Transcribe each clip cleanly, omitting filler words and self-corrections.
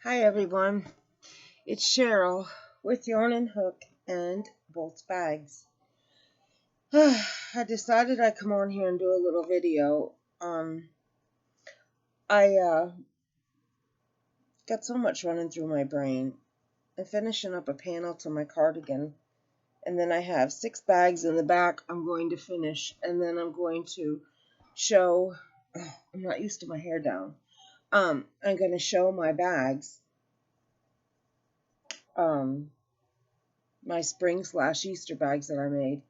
Hi everyone, it's Cheryl with Yarn and Hook and Boltz Bags. I decided I'd come on here and do a little video. I got so much running through my brain. I'm finishing up a panel to my cardigan, and then I have 6 bags in the back I'm going to finish, and then I'm going to show, I'm not used to my hair down. I'm going to show my bags, my spring/Easter bags that I made.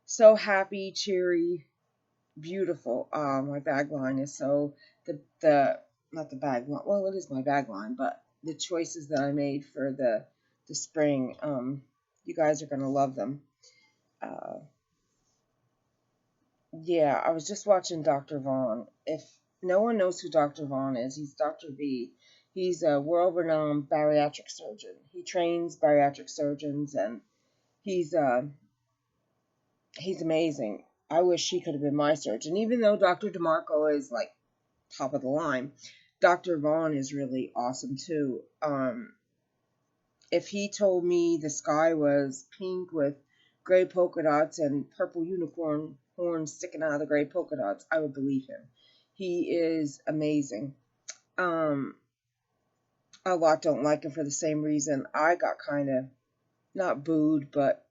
So happy, cheery, beautiful. My bag line is so, not the bag line, well, it is my bag line, but the choices that I made for the spring, you guys are going to love them. Yeah, I was just watching Dr. Vaughn. If no one knows who Dr. Vaughn is, he's Dr. V. He's a world-renowned bariatric surgeon. He trains bariatric surgeons, and he's amazing. I wish he could have been my surgeon. Even though Dr. DeMarco is like top of the line, Dr. Vaughn is really awesome too. If he told me the sky was pink with gray polka dots and purple unicorn horns sticking out of the gray polka dots, I would believe him. He is amazing. A lot don't like him for the same reason. I got kind of not booed, but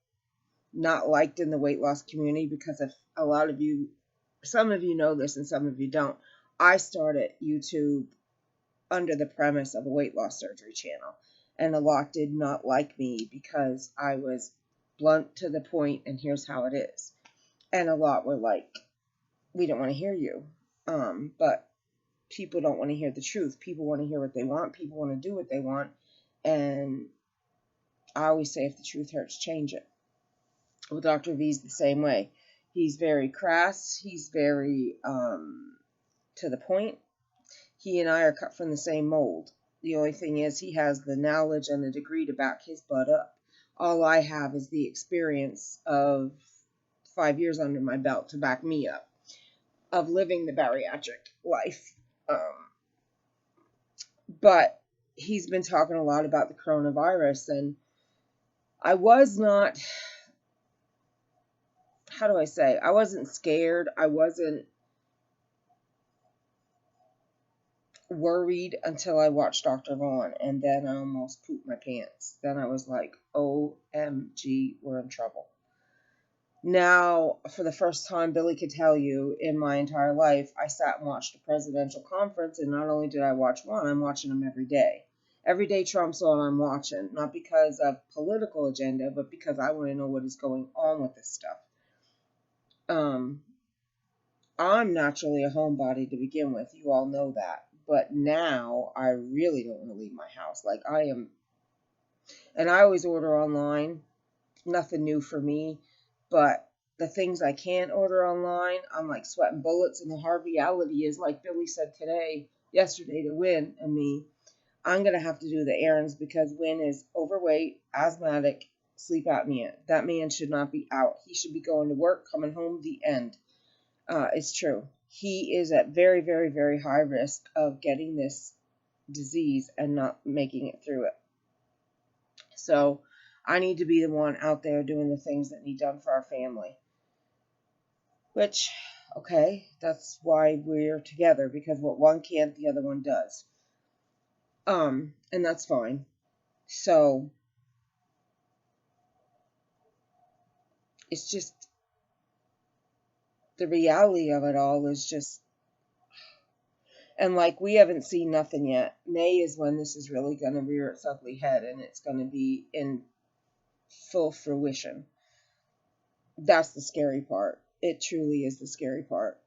not liked in the weight loss community because of a lot of you, some of you know this and some of you don't. I started YouTube under the premise of a weight loss surgery channel, and a lot did not like me because I was blunt to the point, and here's how it is. And a lot were like, we don't want to hear you. But people don't want to hear the truth. People want to hear what they want. People want to do what they want. And I always say, if the truth hurts, change it. Well, Dr. V's the same way. He's very crass. He's very to the point. He and I are cut from the same mold. The only thing is he has the knowledge and the degree to back his butt up. All I have is the experience of 5 years under my belt to back me up, of living the bariatric life. But he's been talking a lot about the coronavirus, and I was not, how do I say, I wasn't scared. I wasn't worried until I watched Dr. Vaughn, and then I almost pooped my pants. Then I was like, OMG, we're in trouble. Now, for the first time, Billy could tell you, in my entire life, I sat and watched a presidential conference, and not only did I watch one, I'm watching them every day. Every day Trump's on, I'm watching, not because of political agenda, but because I want to know what is going on with this stuff. I'm naturally a homebody to begin with. You all know that. But now I really don't want to leave my house. Like, I am, and I always order online. Nothing new for me. But the things I can't order online, I'm like sweating bullets. And the hard reality is, like Billy said yesterday to Win and me, I'm going to have to do the errands because Win is overweight, asthmatic, sleep apnea. That man should not be out. He should be going to work, coming home, the end. It's true. He is at very, very, very high risk of getting this disease and not making it through it. So I need to be the one out there doing the things that need done for our family. Which, okay, that's why we're together, because what one can't, the other one does. And that's fine. So it's just, the reality of it all is just, and like, we haven't seen nothing yet. May is when this is really going to rear its ugly head, and it's going to be in full fruition. That's the scary part. It truly is the scary part.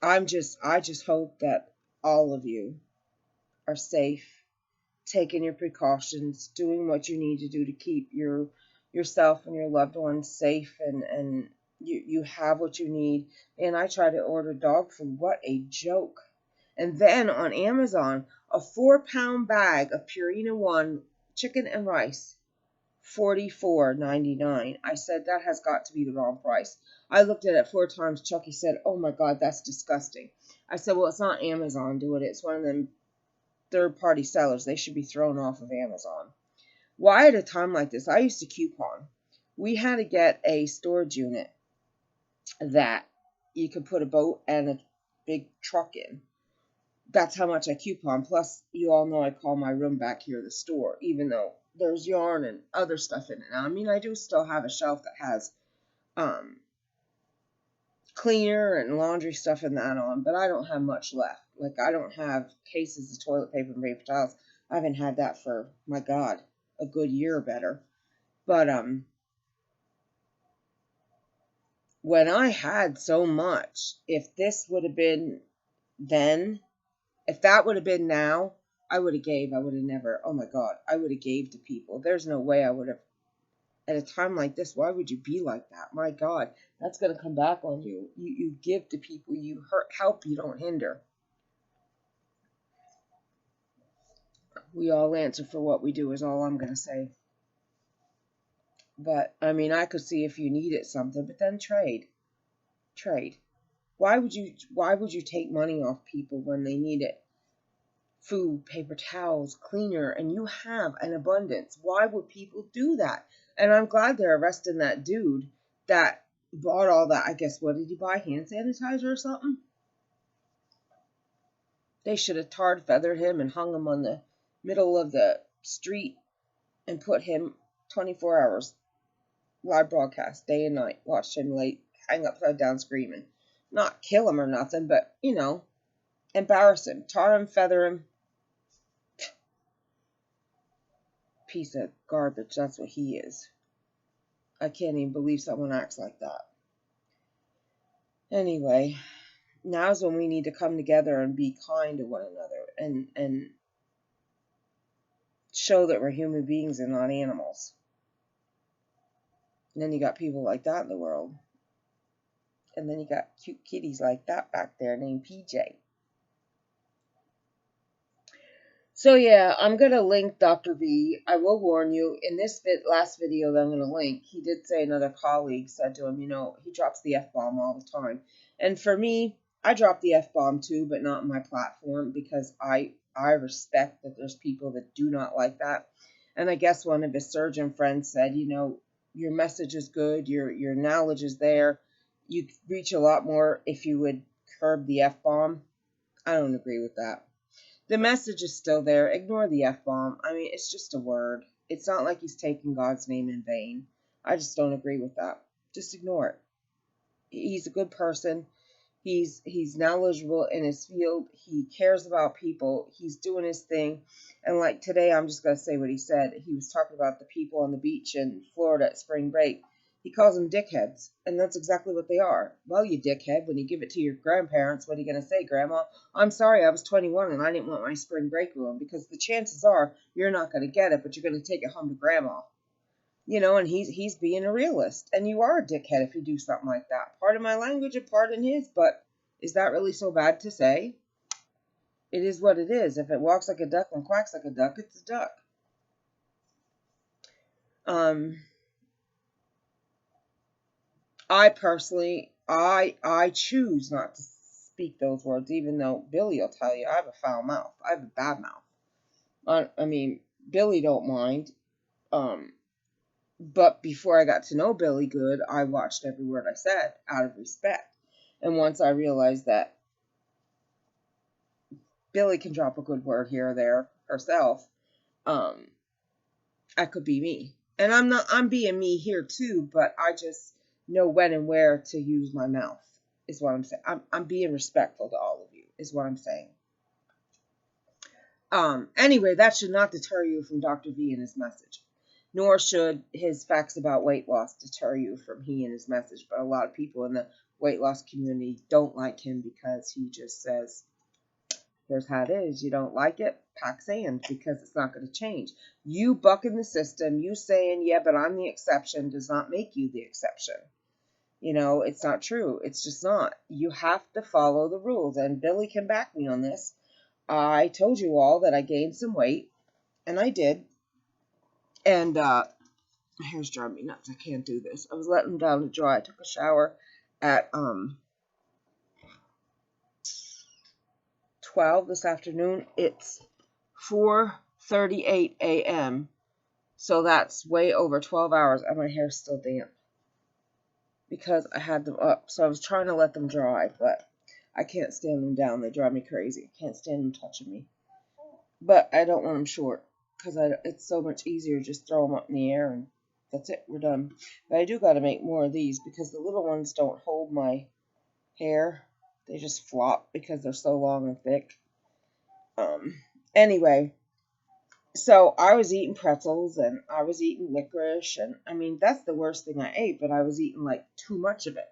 I just hope that all of you are safe, taking your precautions, doing what you need to do to keep yourself and your loved ones safe, and you have what you need. And I try to order dog food. What a joke. And then on Amazon, a 4-pound bag of Purina One chicken and rice $44.99. I said, that has got to be the wrong price. I looked at it 4 times. Chucky said, oh my God, that's disgusting. I said, well, it's not Amazon doing it. It's one of them third-party sellers. They should be thrown off of Amazon. Why at a time like this? I used to coupon. We had to get a storage unit that you could put a boat and a big truck in. That's how much I coupon. Plus, you all know I call my room back here the store, even though there's yarn and other stuff in it. Now, I mean, I do still have a shelf that has cleaner and laundry stuff in that on, but I don't have much left. Like, I don't have cases of toilet paper and paper towels. I haven't had that for, my God, a good year or better. But when I had so much, if this would have been then, if that would have been now, I would have gave. I would have never, oh my God, I would have gave to people. There's no way I would have. At a time like this, why would you be like that? My God, that's going to come back on you. You give to people. You help, you don't hinder. We all answer for what we do is all I'm going to say. But, I mean, I could see if you needed something, but then trade. Trade. Why would you take money off people when they need it? Food, paper towels, cleaner, and you have an abundance. Why would people do that? And I'm glad they're arresting that dude that bought all that. I guess, what did he buy? Hand sanitizer or something? They should have tarred feathered him and hung him on the middle of the street and put him 24 hours live broadcast, day and night. Watched him hang upside down screaming. Not kill him or nothing, but, embarrass him. Tar him, feather him. Piece of garbage, that's what he is. I can't even believe someone acts like that. Anyway, now's when we need to come together and be kind to one another and show that we're human beings and not animals. And then you got people like that in the world. And then you got cute kitties like that back there named PJ. So yeah, I'm going to link Dr. V. I will warn you, in this last video that I'm going to link, he did say another colleague said to him, he drops the F-bomb all the time. And for me, I drop the F-bomb too, but not on my platform because I respect that there's people that do not like that. And I guess one of his surgeon friends said, your message is good, your knowledge is there. You reach a lot more if you would curb the F-bomb. I don't agree with that. The message is still there. Ignore the F-bomb. I mean, it's just a word. It's not like he's taking God's name in vain. I just don't agree with that. Just ignore it. He's a good person. He's knowledgeable in his field. He cares about people. He's doing his thing. And like today, I'm just going to say what he said. He was talking about the people on the beach in Florida at spring break. He calls them dickheads, and that's exactly what they are. Well, you dickhead, when you give it to your grandparents, what are you going to say, Grandma? I'm sorry, I was 21 and I didn't want my spring break ruined, because the chances are you're not going to get it, but you're going to take it home to Grandma. And he's being a realist, and you are a dickhead if you do something like that. Pardon my language and pardon his, but is that really so bad to say? It is what it is. If it walks like a duck and quacks like a duck, it's a duck. I personally, I choose not to speak those words, even though Billy will tell you I have a foul mouth. I have a bad mouth. I mean, Billy don't mind. But before I got to know Billy good, I watched every word I said out of respect. And once I realized that Billy can drop a good word here or there herself, I could be me. And I'm being me here too, but I just know when and where to use my mouth, is what I'm saying. I'm being respectful to all of you, is what I'm saying. Anyway, that should not deter you from Dr. V and his message. Nor should his facts about weight loss deter you from he and his message. But a lot of people in the weight loss community don't like him because he just says, here's how it is. You don't like it? Pack sand, because it's not going to change. You bucking the system, you saying, yeah, but I'm the exception, does not make you the exception. It's not true. It's just not. You have to follow the rules. And Billy can back me on this. I told you all that I gained some weight, and I did. And My hair's driving me nuts. I can't do this. I was letting them down to dry. I took a shower at 12 this afternoon. It's 4:38 a.m. So that's way over 12 hours, and my hair's still damp because I had them up. So I was trying to let them dry, but I can't stand them down. They drive me crazy. I can't stand them touching me. But I don't want them short because it's so much easier just throw them up in the air and that's it. We're done. But I do got to make more of these because the little ones don't hold my hair. They just flop because they're so long and thick. Anyway, so I was eating pretzels and I was eating licorice, and I mean that's the worst thing I ate, but I was eating like too much of it,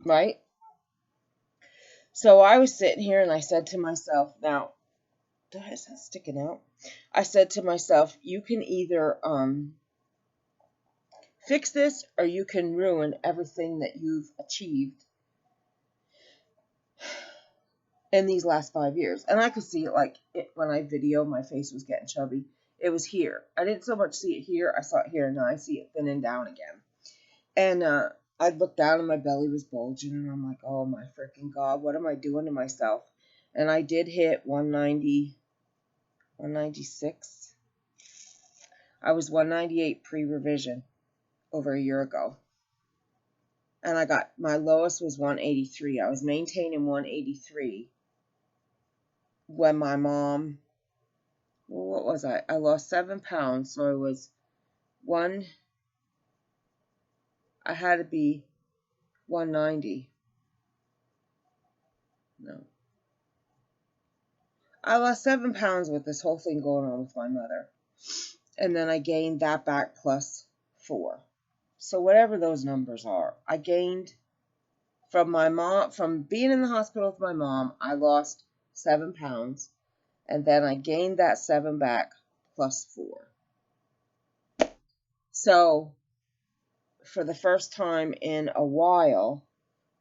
right? So I was sitting here and I said to myself, now, is that sticking out? I said to myself, you can either fix this or you can ruin everything that you've achieved in these last 5 years. And I could see it when I videoed, my face was getting chubby. It was here. I didn't so much see it here. I saw it here, and now I see it thinning down again. And I'd look down and my belly was bulging, and I'm like, oh my freaking God, what am I doing to myself? And I did hit 190, 196. I was 198 pre-revision over a year ago. And my lowest was 183. I was maintaining 183 when my mom, what was I? I lost 7 pounds, so I had to be 190. No. I lost 7 pounds with this whole thing going on with my mother. And then I gained that back plus 4. So whatever those numbers are, I gained from my mom, from being in the hospital with my mom, I lost 7 pounds. And then I gained that 7 back plus 4. So for the first time in a while,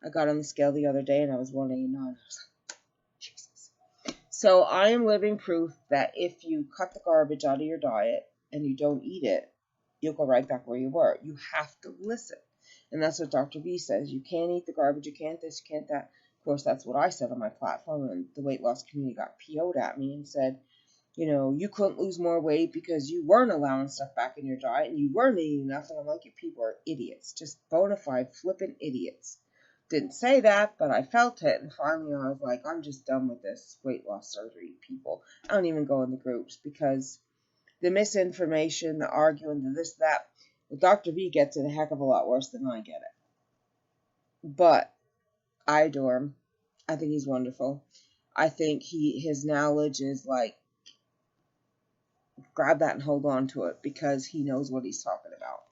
I got on the scale the other day and I was 189. I was like, Jesus. So I am living proof that if you cut the garbage out of your diet and you don't eat it, you'll go right back where you were. You have to listen. And that's what Dr. V says. You can't eat the garbage. You can't this, you can't that. Of course, that's what I said on my platform, and the weight loss community got PO'd at me and said, you couldn't lose more weight because you weren't allowing stuff back in your diet and you weren't eating enough. And I'm like, you people are idiots. Just bona fide flipping idiots. Didn't say that, but I felt it. And finally I was like, I'm just done with this weight loss surgery, people. I don't even go in the groups because the misinformation, the arguing, the this, that, well, Dr. V gets it a heck of a lot worse than I get it. But I adore him. I think he's wonderful. I think his knowledge is like, grab that and hold on to it because he knows what he's talking about.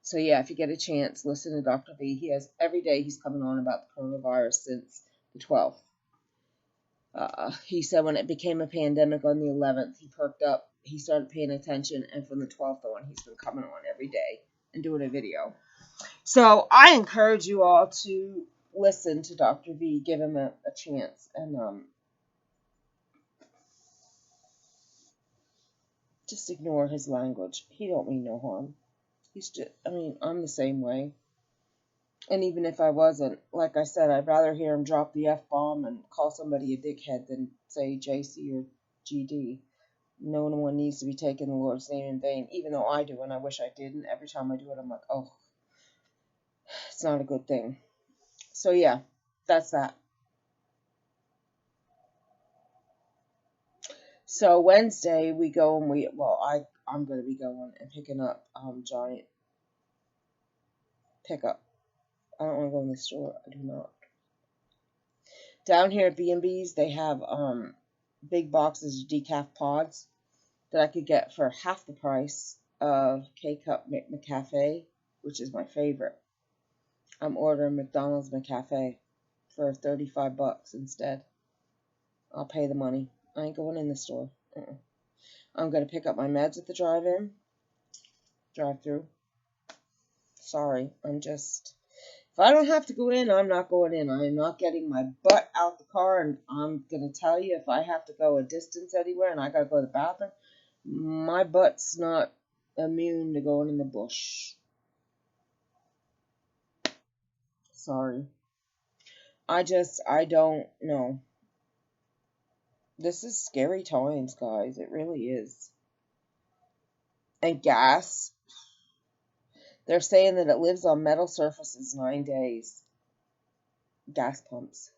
So yeah, if you get a chance, listen to Dr. V. He has every day he's coming on about the coronavirus since the 12th. He said when it became a pandemic on the 11th, he perked up, he started paying attention, and from the 12th on, he's been coming on every day and doing a video. So I encourage you all to listen to Dr. V, give him a chance, and just ignore his language. He don't mean no harm. He's just, I'm the same way. And even if I wasn't, like I said, I'd rather hear him drop the F-bomb and call somebody a dickhead than say JC or GD. No one needs to be taking the Lord's name in vain, even though I do, and I wish I didn't. Every time I do it, I'm like, oh, it's not a good thing. So yeah, that's that. So Wednesday we go and I'm going to be going and picking up giant pickup. I don't want to go in the store. I do not. Down here at B&B's, they have big boxes of decaf pods that I could get for half the price of K-Cup McCafe, which is my favorite. I'm ordering McDonald's McCafe for $35 instead. I'll pay the money. I ain't going in the store. I'm going to pick up my meds at the drive-through. Sorry, if I don't have to go in, I'm not going in. I'm not getting my butt out the car, and I'm going to tell you, if I have to go a distance anywhere and I got to go to the bathroom, my butt's not immune to going in the bush. Sorry. I don't know. This is scary times, guys. It really is. And gas. They're saying that it lives on metal surfaces 9 days. Gas pumps.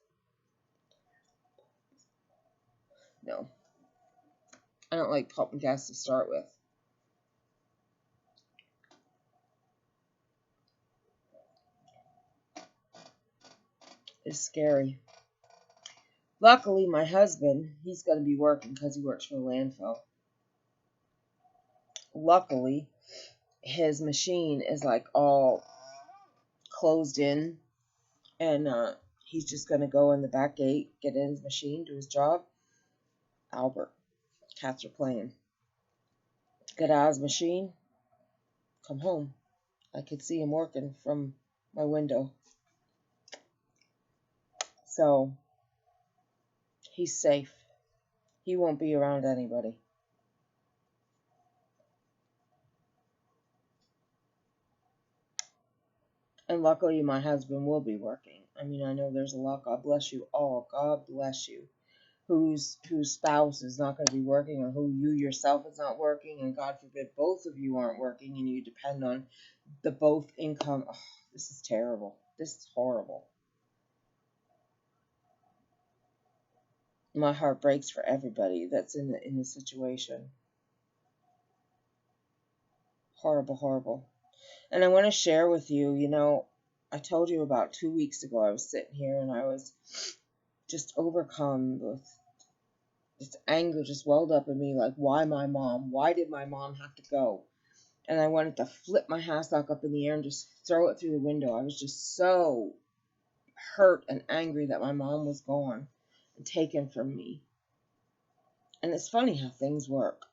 No. I don't like pumping gas to start with. It's scary. Luckily, my husband, he's going to be working because he works for a landfill. Luckily, his machine is like all closed in, and he's just going to go in the back gate, get in his machine, do his job. Albert, cats are playing. Get out of his machine, come home. I could see him working from my window. So, he's safe. He won't be around anybody. And luckily, my husband will be working. I mean, I know there's a lot. God bless you all. God bless you. Whose spouse is not going to be working, or who you yourself is not working, and God forbid both of you aren't working, and you depend on the both income. Oh, this is terrible. This is horrible. My heart breaks for everybody that's in the situation. Horrible, horrible. And I want to share with you, I told you about 2 weeks ago, I was sitting here and I was just overcome with this anger just welled up in me, like, why my mom? Why did my mom have to go? And I wanted to flip my hassock up in the air and just throw it through the window. I was just so hurt and angry that my mom was gone and taken from me. And it's funny how things work.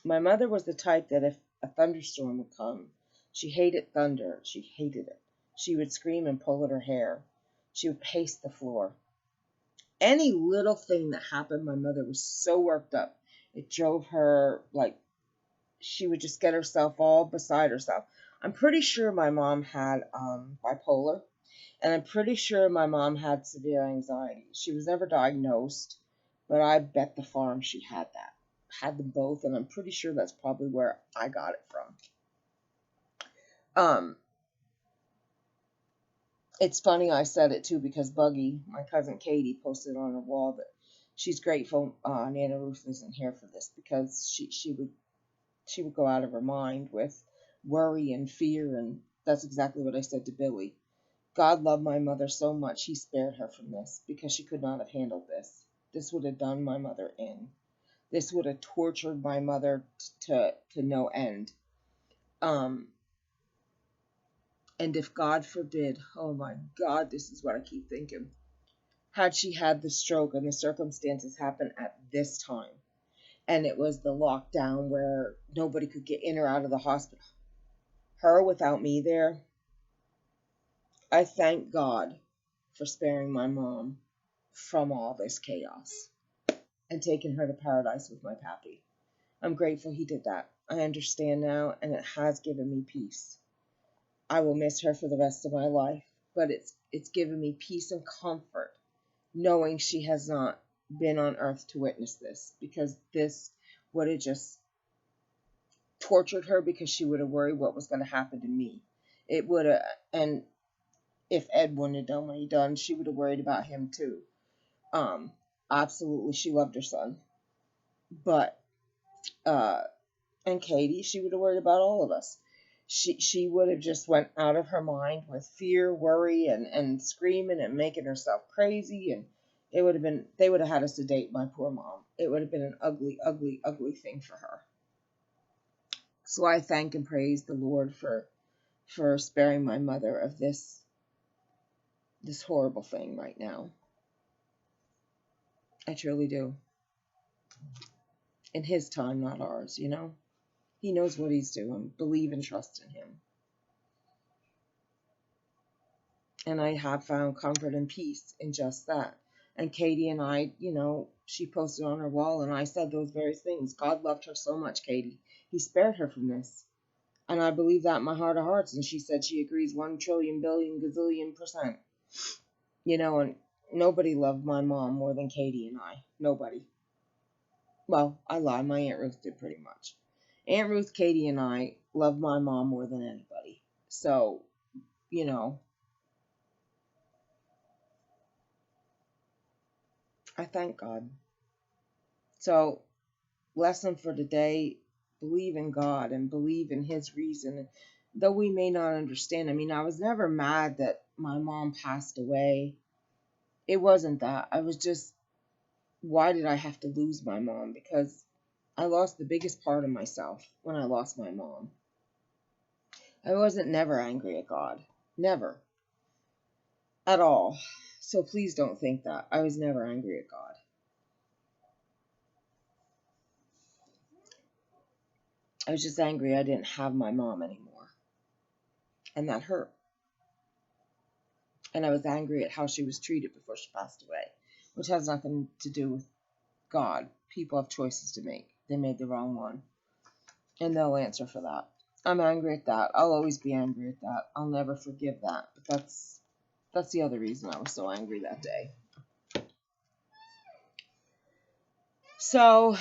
My mother was the type that if a thunderstorm would come, she hated thunder. She hated it. She would scream and pull at her hair. She would pace the floor. Any little thing that happened, my mother was so worked up. It drove her, like, she would just get herself all beside herself. I'm pretty sure my mom had bipolar, and I'm pretty sure my mom had severe anxiety. She was never diagnosed, but I bet the farm she had that. Had them both, and I'm pretty sure that's probably where I got it from. It's funny I said it too because Buggy, my cousin Katie, posted on her wall that she's grateful Nana Ruth isn't here for this, because she would go out of her mind with worry and fear, and that's exactly what I said to Billy. God loved my mother so much, he spared her from this, because she could not have handled this. This would have done my mother in. This would have tortured my mother to no end. And if God forbid, oh my God, this is what I keep thinking. Had she had the stroke and the circumstances happened at this time, and it was the lockdown where nobody could get in or out of the hospital, her without me there, I thank God for sparing my mom from all this chaos and taking her to paradise with my pappy. I'm grateful he did that. I understand now, and it has given me peace. I will miss her for the rest of my life, but it's given me peace and comfort knowing she has not been on earth to witness this, because this would have just tortured her, because she would have worried what was going to happen to me. It would have, and if Ed wouldn't have done what he done, she would have worried about him too. Absolutely, she loved her son, but and Katie, she would have worried about all of us. She would have just went out of her mind with fear, worry, and screaming and making herself crazy, and they would have had to sedate my poor mom. It would have been an ugly, ugly, ugly thing for her. So I thank and praise the Lord for sparing my mother of this horrible thing right now. I truly do. In his time, not ours, He knows what he's doing. Believe and trust in him. And I have found comfort and peace in just that. And Katie and I, she posted on her wall, and I said those very things. God loved her so much, Katie. He spared her from this. And I believe that in my heart of hearts. And she said she agrees 1 trillion billion gazillion %. And nobody loved my mom more than Katie and I. Nobody. Well, I lie. My Aunt Ruth did pretty much. Aunt Ruth, Katie, and I loved my mom more than anybody. So, I thank God. So, lesson for today, believe in God and believe in His reason. Though we may not understand. I mean, I was never mad that my mom passed away. It wasn't that. I was just, why did I have to lose my mom? Because I lost the biggest part of myself when I lost my mom. I wasn't never angry at God. Never. At all. So please don't think that. I was never angry at God. I was just angry I didn't have my mom anymore. And that hurt. And I was angry at how she was treated before she passed away, which has nothing to do with God. People have choices to make. They made the wrong one. And they'll answer for that. I'm angry at that. I'll always be angry at that. I'll never forgive that. But that's the other reason I was so angry that day. So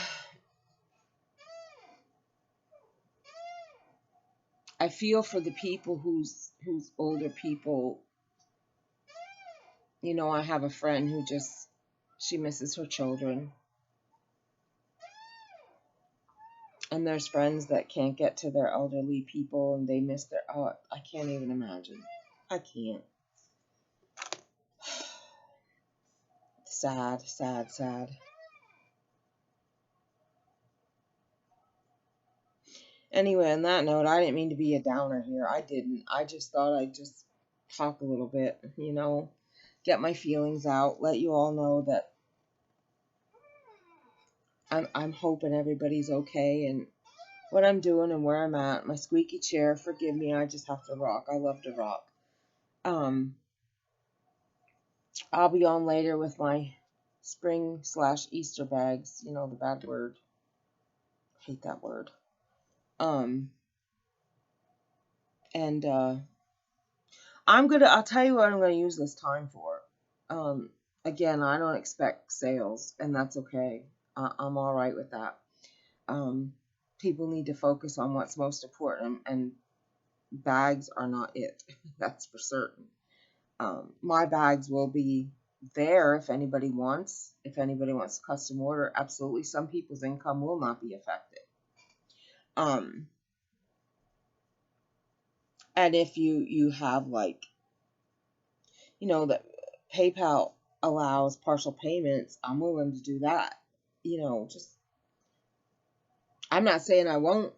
I feel for the people who's older people. I have a friend who she misses her children. And there's friends that can't get to their elderly people and they miss I can't even imagine. I can't. Sad, sad, sad. Anyway, on that note, I didn't mean to be a downer here. I didn't. I just thought I'd just talk a little bit, get my feelings out, let you all know that I'm hoping everybody's okay and what I'm doing and where I'm at. My squeaky chair, forgive me, I just have to rock. I love to rock. I'll be on later with my spring/Easter bags. The bad word. Hate that word. And I'll tell you what I'm gonna use this time for. Again, I don't expect sales, and that's okay. I'm all right with that. People need to focus on what's most important, and bags are not it. That's for certain. My bags will be there if anybody wants. If anybody wants to custom order, absolutely. Some people's income will not be affected. And if you have that PayPal allows partial payments, I'm willing to do that. I'm not saying I won't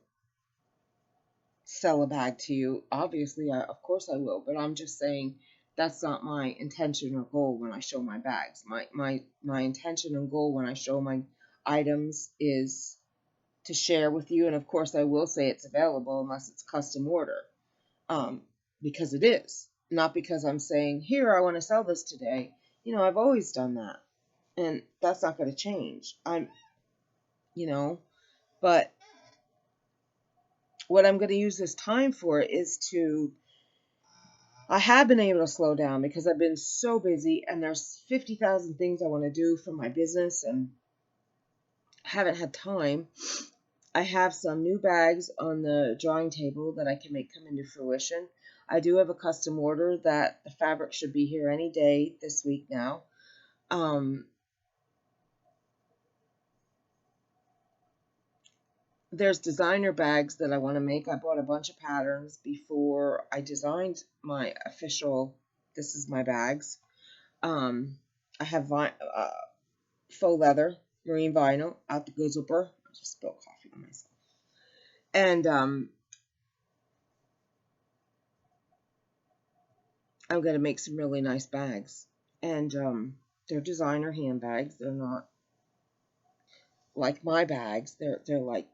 sell a bag to you. Obviously, of course I will, but I'm just saying that's not my intention or goal when I show my bags. My intention and goal when I show my items is to share with you, and of course I will say it's available unless it's custom order, because it is. Not because I'm saying, here, I want to sell this today. I've always done that, and that's not going to change. But what I'm going to use this time for is I have been able to slow down because I've been so busy and there's 50,000 things I want to do for my business and haven't had time. I have some new bags on the drawing table that I can make come into fruition. I do have a custom order that the fabric should be here any day this week now. There's designer bags that I want to make. I bought a bunch of patterns before I designed my official, this is my bags. I have faux leather, marine vinyl, out the Goozleper. I just spilled coffee on myself. And I'm going to make some really nice bags. And they're designer handbags. They're not like my bags. They're like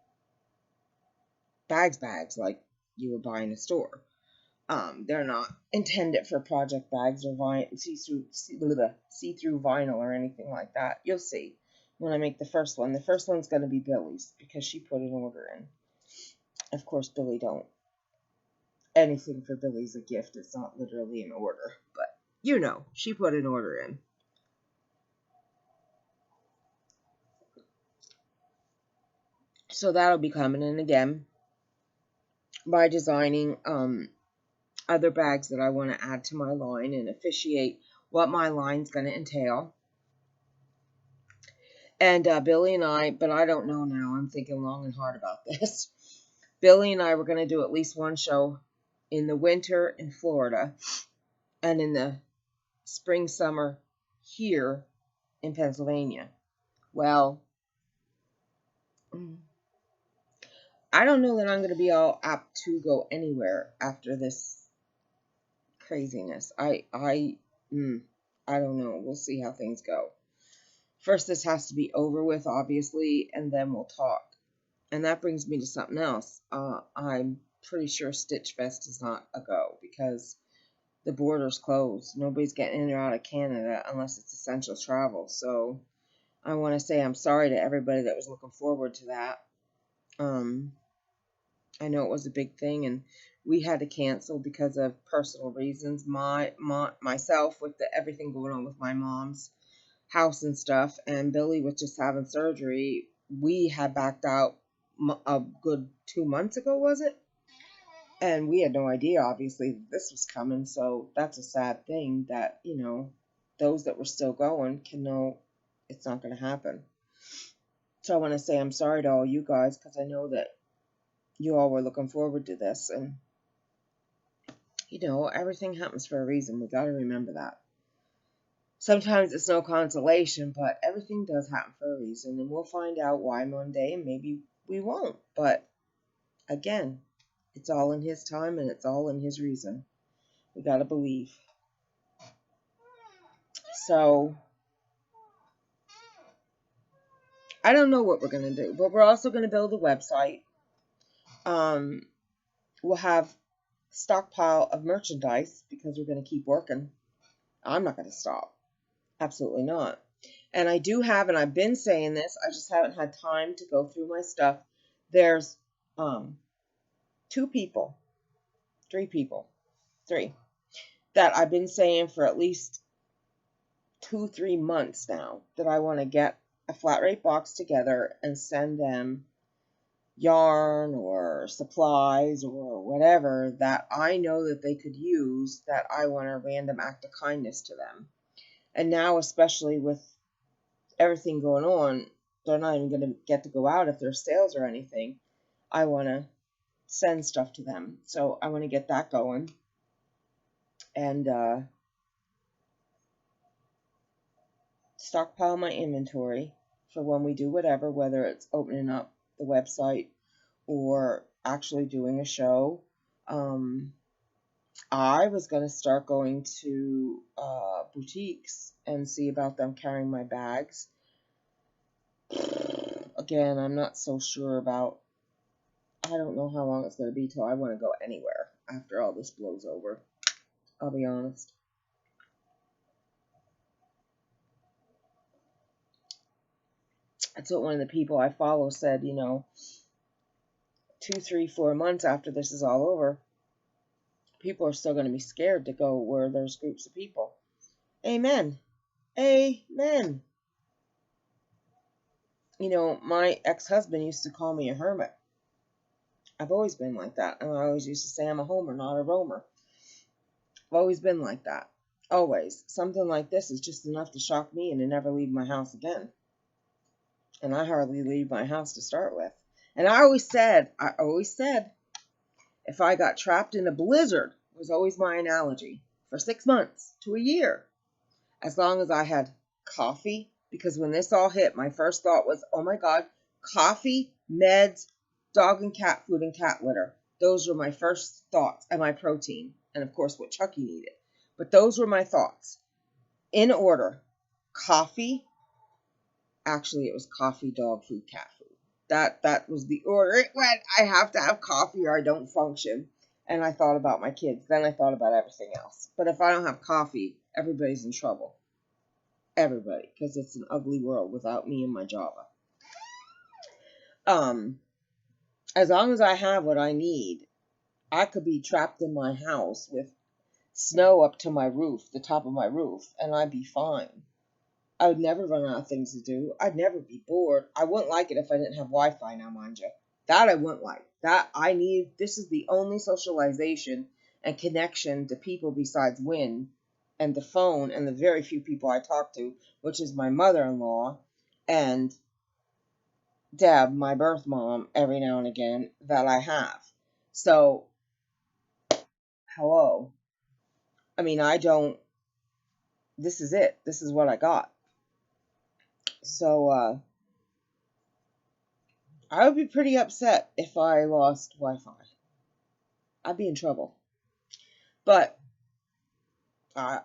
bags like you would buy in a store. They're not intended for project bags or see-through vinyl or anything like that. You'll see when I make the first one. The first one's going to be Billy's because she put an order in. Of course, Billy don't. Anything for Billy's a gift. It's not literally an order. But, you know, she put an order in. So that'll be coming in again by designing other bags that I want to add to my line and officiate what my line's going to entail. And Billy and I, but I don't know now. I'm thinking long and hard about this. Billy and I were going to do at least one show in the winter in Florida and in the spring, summer here in Pennsylvania. Well, I don't know that I'm going to be all apt to go anywhere after this craziness. I don't know. We'll see how things go. First, this has to be over with, obviously, and then we'll talk. And that brings me to something else. I'm pretty sure Stitch Fest is not a go because the border's closed. Nobody's getting in or out of Canada unless it's essential travel. So I want to say I'm sorry to everybody that was looking forward to that. I know it was a big thing, and we had to cancel because of personal reasons. Myself with everything going on with my mom's house and stuff, and Billy was just having surgery. We had backed out a good 2 months ago, was it? And we had no idea, obviously, that this was coming. So that's a sad thing that, you know, those that were still going can know it's not going to happen. So I want to say I'm sorry to all you guys because I know that you all were looking forward to this. And, you know, everything happens for a reason. We got to remember that. Sometimes it's no consolation, but everything does happen for a reason. And we'll find out why one day, and maybe we won't. But, again, it's all in his time and it's all in his reason. We got to believe. So, I don't know what we're going to do, but we're also going to build a website. We'll have stockpile of merchandise because we're going to keep working. I'm not going to stop. Absolutely not. And I do have, and I've been saying this, I just haven't had time to go through my stuff. There's 3 that I've been saying for at least 2-3 months now that I want to get a flat rate box together and send them yarn or supplies or whatever that I know that they could use, that I want a random act of kindness to them. And now, especially with everything going on, they're not even going to get to go out if there's sales or anything. I want to send stuff to them. So I want to get that going. And stockpile my inventory for when we do whatever, whether it's opening up the website or actually doing a show. I was going to start going to boutiques and see about them carrying my bags. Again, I'm not so sure about, I don't know how long it's going to be till I want to go anywhere after all this blows over. I'll be honest. That's what one of the people I follow said, you know, 2, 3, 4 months after this is all over, people are still going to be scared to go where there's groups of people. Amen. Amen. You know, my ex-husband used to call me a hermit. I've always been like that. And I always used to say I'm a homer, not a roamer. I've always been like that. Always. Something like this is just enough to shock me and to never leave my house again. And I hardly leave my house to start with. And I always said, if I got trapped in a blizzard, was always my analogy, for 6 months to a year, as long as I had coffee, because when this all hit, my first thought was, oh my God, coffee, meds, dog and cat food, and cat litter. Those were my first thoughts, and my protein, and of course what Chucky needed. But those were my thoughts. In order, coffee, actually it was coffee, dog food, cat food. That was the order. It went, I have to have coffee or I don't function. And I thought about my kids. Then I thought about everything else. But if I don't have coffee, everybody's in trouble. Everybody. Because it's an ugly world without me and my Java. As long as I have what I need, I could be trapped in my house with snow up to my roof, the top of my roof, and I'd be fine. I would never run out of things to do. I'd never be bored. I wouldn't like it if I didn't have Wi-Fi now, mind you. That I wouldn't like. That I need. This is the only socialization and connection to people besides Win and the phone and the very few people I talk to, which is my mother-in-law and Deb, my birth mom, every now and again that I have. So, hello. I mean, I don't. This is it. This is what I got. So, I would be pretty upset if I lost Wi-Fi. I'd be in trouble. But I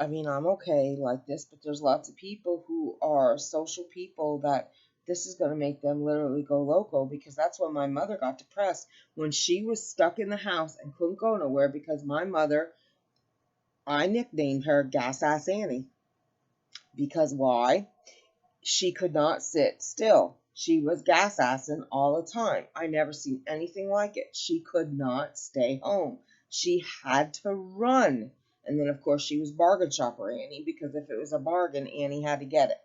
mean, I'm okay like this, but there's lots of people who are social people that this is going to make them literally go loco, because that's when my mother got depressed, when she was stuck in the house and couldn't go nowhere, because my mother, I nicknamed her Gas Ass Annie. Because why? She could not sit still. She was gas assing all the time. I never seen anything like it. She could not stay home. She had to run. And then, of course, she was bargain shopper Annie, because if it was a bargain, Annie had to get it.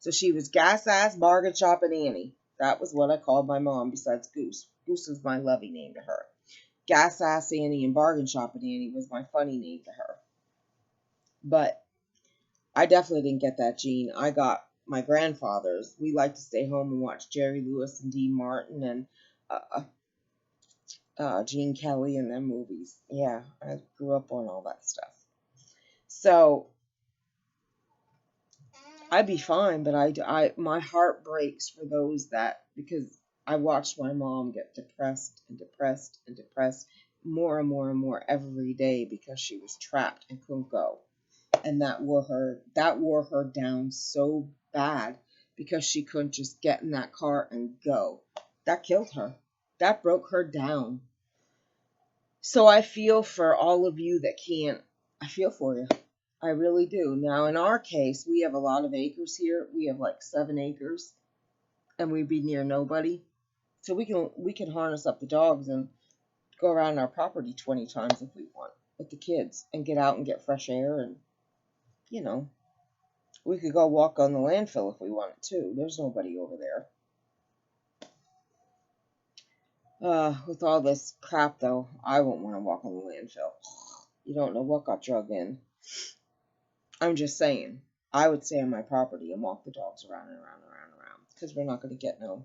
So she was gas ass bargain shopping Annie. That was what I called my mom, besides Goose. Goose was my lovey name to her. Gas ass Annie and bargain shopping Annie was my funny name to her. But I definitely didn't get that gene. I got my grandfather's. We liked to stay home and watch Jerry Lewis and Dean Martin and Gene Kelly and them movies. Yeah, I grew up on all that stuff. So I'd be fine, but my heart breaks for those that, because I watched my mom get depressed and depressed and depressed more and more and more every day, because she was trapped and couldn't go. And that wore her down so bad, because she couldn't just get in that car and go. That killed her. That broke her down. So I feel for all of you that can't. I feel for you. I really do. Now, in our case, we have a lot of acres here. We have like 7 acres, and we'd be near nobody. So we can harness up the dogs and go around our property 20 times if we want with the kids, and get out and get fresh air, and you know, we could go walk on the landfill if we wanted to. There's nobody over there. With all this crap, though, I won't want to walk on the landfill. You don't know what got drug in. I'm just saying. I would stay on my property and walk the dogs around and around and around and around, because we're not going to get no.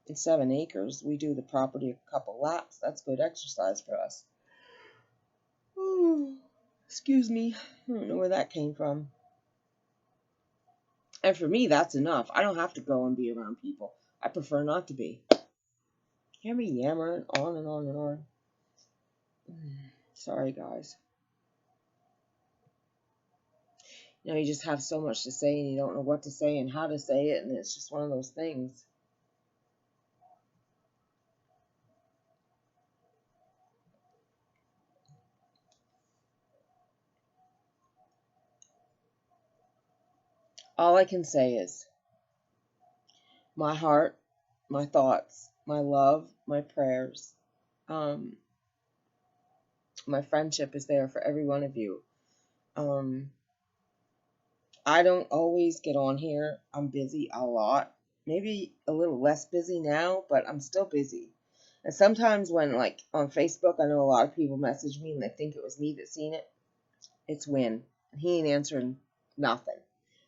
In 7 acres, we do the property a couple laps. That's good exercise for us. Ooh, excuse me. I don't know where that came from. And for me, that's enough. I don't have to go and be around people. I prefer not to be. Hear me yammering on and on and on. Sorry, guys. You know, you just have so much to say, and you don't know what to say and how to say it, and it's just one of those things. All I can say is my heart, my thoughts, my love, my prayers, my friendship is there for every one of you. I don't always get on here. I'm busy a lot. Maybe a little less busy now, but I'm still busy. And sometimes when, like, on Facebook, I know a lot of people message me and they think it was me that seen it. It's Win. He ain't answering nothing.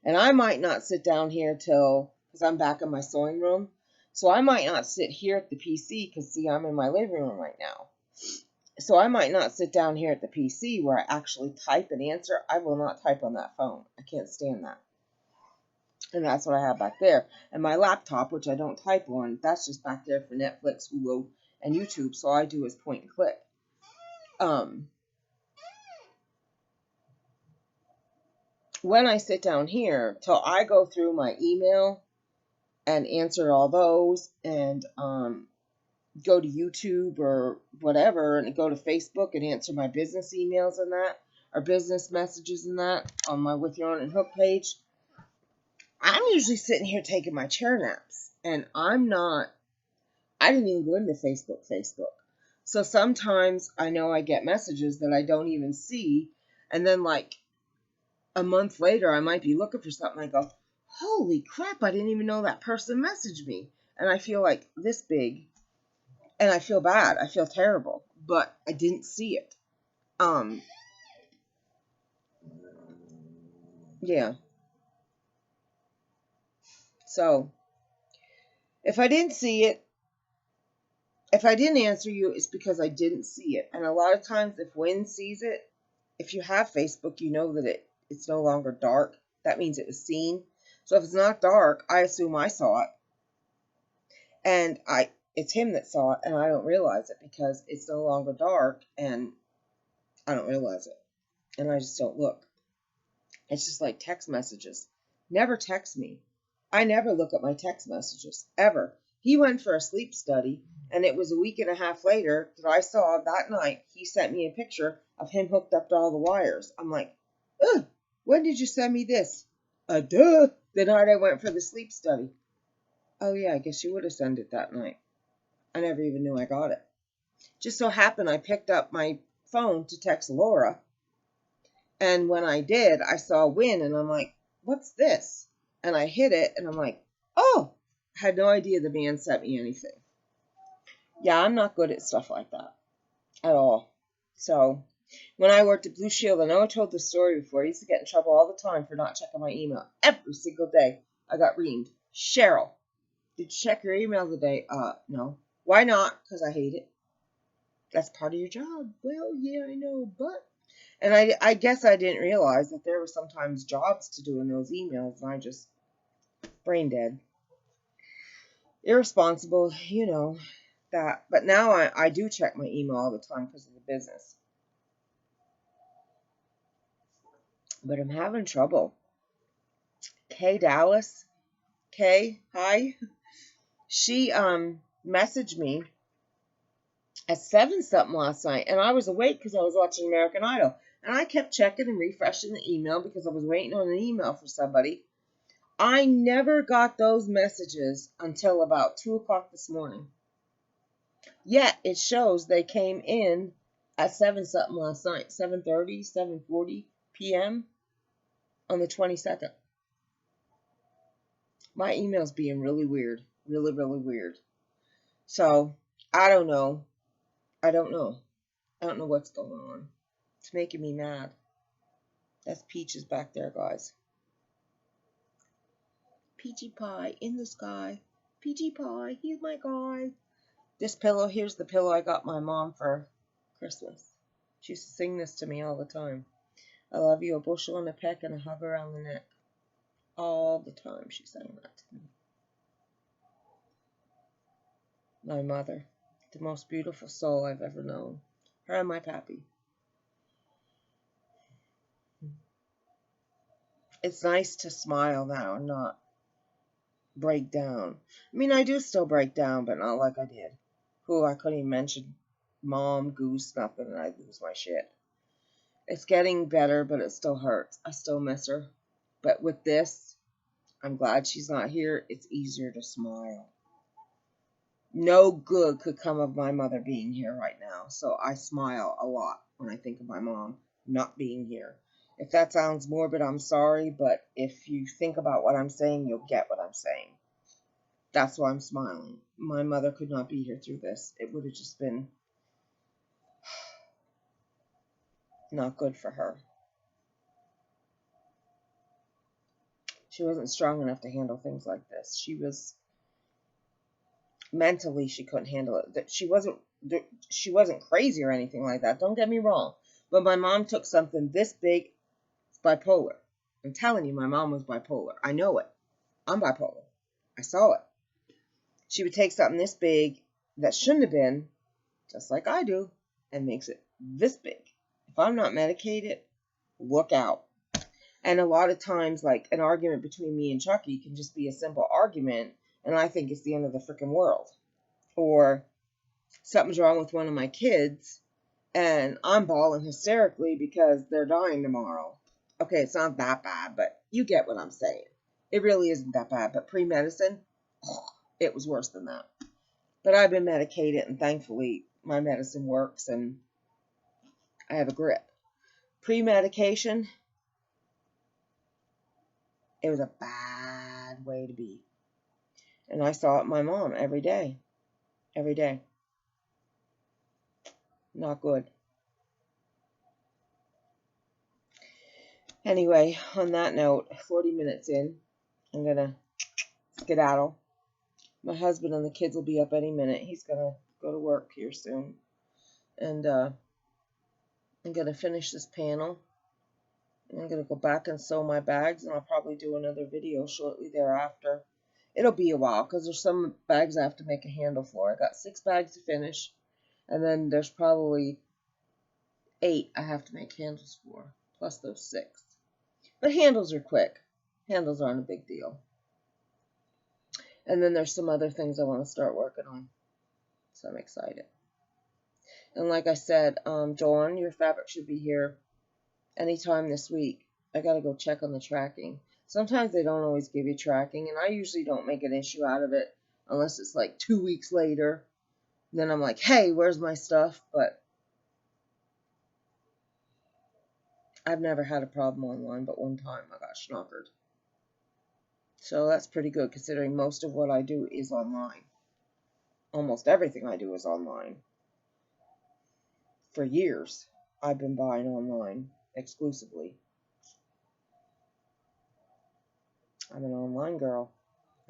And I might not sit down here till, because I'm back in my sewing room. So I might not sit here at the PC, because, see, I'm in my living room right now. So I might not sit down here at the PC where I actually type and answer. I will not type on that phone. I can't stand that. And that's what I have back there. And my laptop, which I don't type on, that's just back there for Netflix, Hulu, and YouTube. So all I do is point and click. When I sit down here, till I go through my email and answer all those, and go to YouTube or whatever, and go to Facebook and answer my business emails and that, or business messages and that on my With Your Own and Hook page, I'm usually sitting here taking my chair naps, and I'm not I didn't even go into Facebook. So sometimes I know I get messages that I don't even see. And then like a month later, I might be looking for something. I go, holy crap, I didn't even know that person messaged me. And I feel like this big. And I feel bad. I feel terrible. But I didn't see it. Yeah. So if I didn't see it, if I didn't answer you, it's because I didn't see it. And a lot of times if Wynn sees it, if you have Facebook, you know that it's no longer dark. That means it was seen. So if it's not dark, I assume I saw it. And it's him that saw it, and I don't realize it because it's no longer dark, and I don't realize it. And I just don't look. It's just like text messages. Never text me. I never look at my text messages, ever. He went for a sleep study, and it was a week and a half later that I saw that night he sent me a picture of him hooked up to all the wires. I'm like, ugh, when did you send me this? Duh, the night I went for the sleep study. Oh yeah, I guess you would have sent it that night. I never even knew I got it. Just so happened I picked up my phone to text Laura, and when I did, I saw Win, and I'm like, what's this? And I hit it, and I'm like, oh, I had no idea the man sent me anything. Yeah, I'm not good at stuff like that at all. So when I worked at Blue Shield, I know I told this story before, I used to get in trouble all the time for not checking my email. Every single day I got reamed. Cheryl, did you check your email today? No. Why not? Because I hate it. That's part of your job. Well, yeah, I know, but... And I guess I didn't realize that there were sometimes jobs to do in those emails, and I just... brain dead. Irresponsible, you know, that. But now I do check my email all the time because of the business. But I'm having trouble. Kay Dallas. Kay, hi. She messaged me at 7 something last night, and I was awake because I was watching American Idol. And I kept checking and refreshing the email because I was waiting on an email for somebody. I never got those messages until about 2 o'clock this morning. Yet it shows they came in at 7 something last night, 7:30, 7:40 p.m. on the 22nd. My email's being really weird. Really, really weird. So, I don't know. I don't know what's going on. It's making me mad. That's Peaches back there, guys. Peachy Pie in the sky. Peachy Pie, he's my guy. This pillow, here's the pillow I got my mom for Christmas. She used to sing this to me all the time. I love you, a bushel and a peck and a hug around the neck. All the time she sang that to me. My mother, the most beautiful soul I've ever known. Her and my pappy. It's nice to smile now and not break down. I mean, I do still break down, but not like I did. I couldn't even mention Mom, Goose, nothing, and I'd lose my shit. It's getting better, but it still hurts. I still miss her. But with this, I'm glad she's not here. It's easier to smile. No good could come of my mother being here right now, so I smile a lot when I think of my mom not being here. If that sounds morbid, I'm sorry, but if you think about what I'm saying, you'll get what I'm saying. That's why I'm smiling. My mother could not be here through this. It would have just been not good for her. She wasn't strong enough to handle things like this. She was mentally, she couldn't handle it. She wasn't crazy or anything like that. Don't get me wrong. But my mom took something this big. It's bipolar. I'm telling you, my mom was bipolar. I know it. I'm bipolar. I saw it. She would take something this big that shouldn't have been, just like I do, and makes it this big. If I'm not medicated, look out. And a lot of times, like, an argument between me and Chucky can just be a simple argument, and I think it's the end of the freaking world. Or something's wrong with one of my kids, and I'm bawling hysterically because they're dying tomorrow. Okay, it's not that bad, but you get what I'm saying. It really isn't that bad, but pre-medicine, it was worse than that. But I've been medicated, and thankfully my medicine works and I have a grip. Pre-medication, it was a bad way to be. And I saw it in my mom every day. Every day. Not good. Anyway, on that note, 40 minutes in, I'm going to skedaddle. My husband and the kids will be up any minute. He's going to go to work here soon. And I'm going to finish this panel. I'm going to go back and sew my bags, and I'll probably do another video shortly thereafter. It'll be a while because there's some bags I have to make a handle for. I got 6 bags to finish, and then there's probably 8 I have to make handles for, plus those 6. But handles are quick. Handles aren't a big deal. And then there's some other things I want to start working on. So I'm excited. And like I said, Dawn, your fabric should be here anytime this week. I got to go check on the tracking. Sometimes they don't always give you tracking, and I usually don't make an issue out of it unless it's like 2 weeks later. Then I'm like, hey, where's my stuff? But I've never had a problem online, but one time I got schnockered. So that's pretty good considering most of what I do is online. Almost everything I do is online. For years, I've been buying online exclusively. I'm an online girl.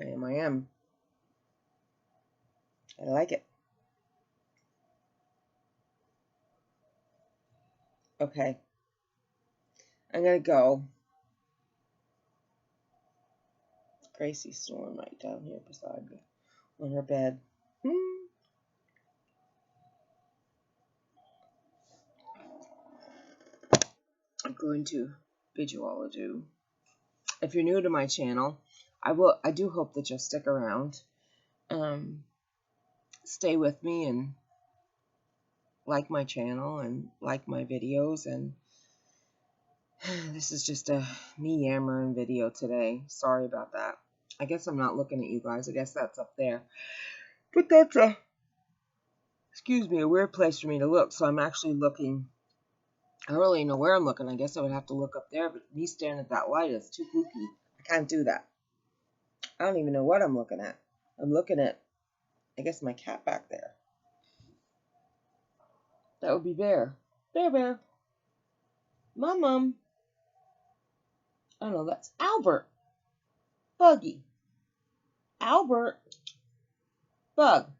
I am. I like it. Okay. I'm going to go. Gracie's snoring right down here beside me on her bed. I'm going to bid you all adieu. If you're new to my channel, I do hope that you'll stick around. Stay with me and like my channel and like my videos. And this is just a me yammering video today. Sorry about that. I guess I'm not looking at you guys. I guess that's up there. But that's a weird place for me to look. So I'm actually looking. I don't really know where I'm looking. I guess I would have to look up there. But me staring at that light is too kooky. I can't do that. I don't even know what I'm looking at. I'm looking at, I guess, my cat back there. That would be Bear. Bear. Mom. Oh no, that's Albert. Buggy. Albert. Bug.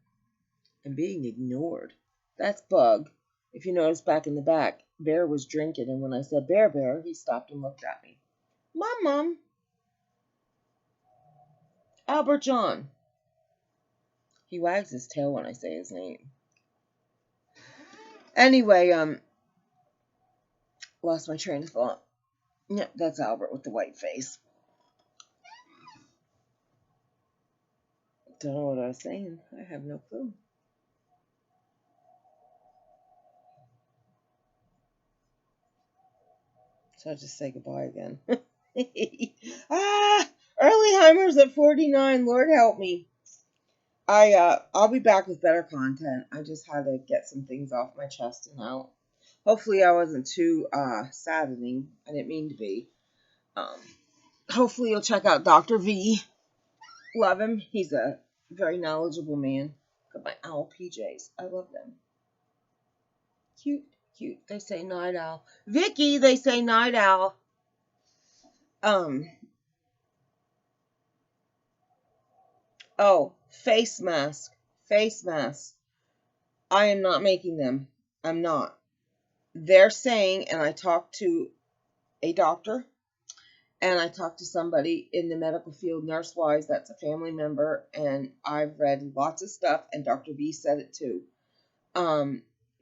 I'm being ignored. That's Bug. If you notice back in the back, Bear was drinking, and when I said Bear, he stopped and looked at me. Mom. Albert John. He wags his tail when I say his name. Anyway, lost my train of thought. Yeah, that's Albert with the white face. Don't know what I was saying. I have no clue. So I'll just say goodbye again. Earlyheimer's at 49. Lord help me. I'll be back with better content. I just had to get some things off my chest and out. Hopefully I wasn't too saddening. I didn't mean to be. Hopefully you'll check out Dr. V. Love him. He's a very knowledgeable man. Got my owl PJs. I love them. Cute. They say night owl. Vicky, they say night owl. Oh, face mask. I am not making them. I'm not. They're saying, and I talked to a doctor, and I talked to somebody in the medical field, nurse-wise, that's a family member, and I've read lots of stuff, and Dr. V said it too.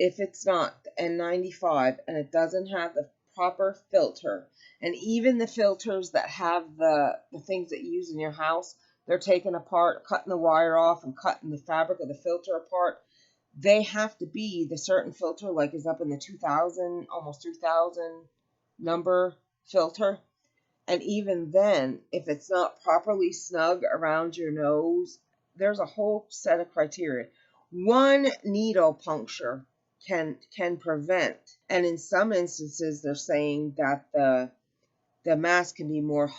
If it's not the N95 and it doesn't have the proper filter, and even the filters that have the things that you use in your house, they're taken apart, cutting the wire off and cutting the fabric of the filter apart. They have to be the certain filter, like is up in the 2000, almost 3000 number filter. And even then, if it's not properly snug around your nose, there's a whole set of criteria. One needle puncture can prevent. And in some instances, they're saying that the mask can be more.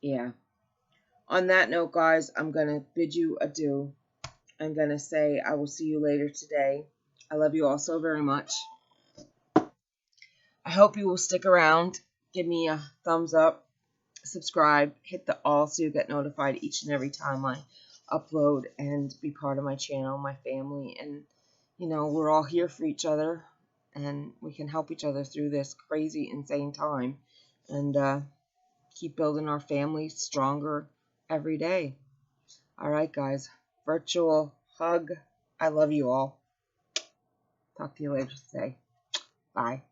Yeah. On that note, guys, I'm going to bid you adieu. I'm going to say I will see you later today. I love you all so very much. I hope you will stick around. Give me a thumbs up, subscribe, hit the all so you get notified each and every time I upload, and be part of my channel, my family. And, you know, we're all here for each other, and we can help each other through this crazy, insane time, and keep building our family stronger every day. All right, guys. Virtual hug. I love you all. Talk to you later today. Bye.